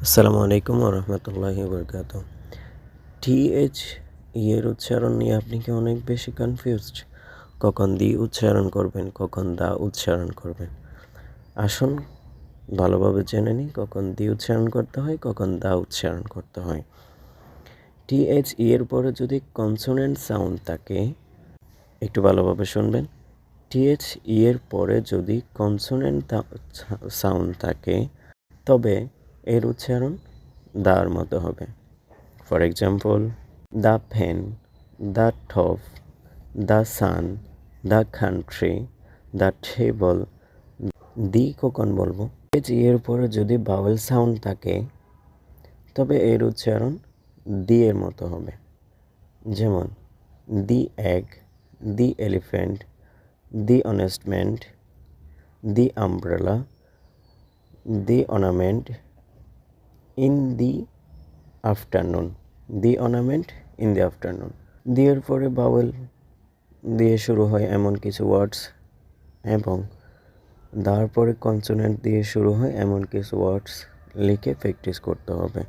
আসসালামু আলাইকুম ওরহমতুল্লাহি ওবরকাত। টিএইচ এর উচ্চারণ নিয়ে আপনি কি অনেক বেশি কনফিউজড? কখন দি উচ্চারণ করবেন, কখন দা উচ্চারণ করবেন? আসুন ভালোভাবে জেনে নিই কখন দি উচ্চারণ করতে হয়, কখন দা উচ্চারণ করতে হয়। টিএইচ এর পরে যদি কনসোনেন্ট সাউন্ড থাকে, একটু ভালোভাবে শুনবেন। টিএইচ এর পরে যদি কনসোনেন্ট সাউন্ড থাকে তবে এর উচ্চারণ দার মতো হবে। For example, the pen, the top, the sun, the country, the table. দি কখন বলবো? এর পরে যদি বাউল সাউন্ড থাকে তবে এর উচ্চারণ দি এর মতো হবে। যেমন the egg, the elephant, the অনেস্টমেন্ট, the umbrella, the ornament, in the afternoon, the ornament in the afternoon. দিয়ের পরে বাউল দিয়ে শুরু হয় এমন কিছু ওয়ার্ডস এবং তারপরে কনসোনেন্ট দিয়ে শুরু হয় এমন কিছু ওয়ার্ডস লিখে প্র্যাকটিস করতে হবে।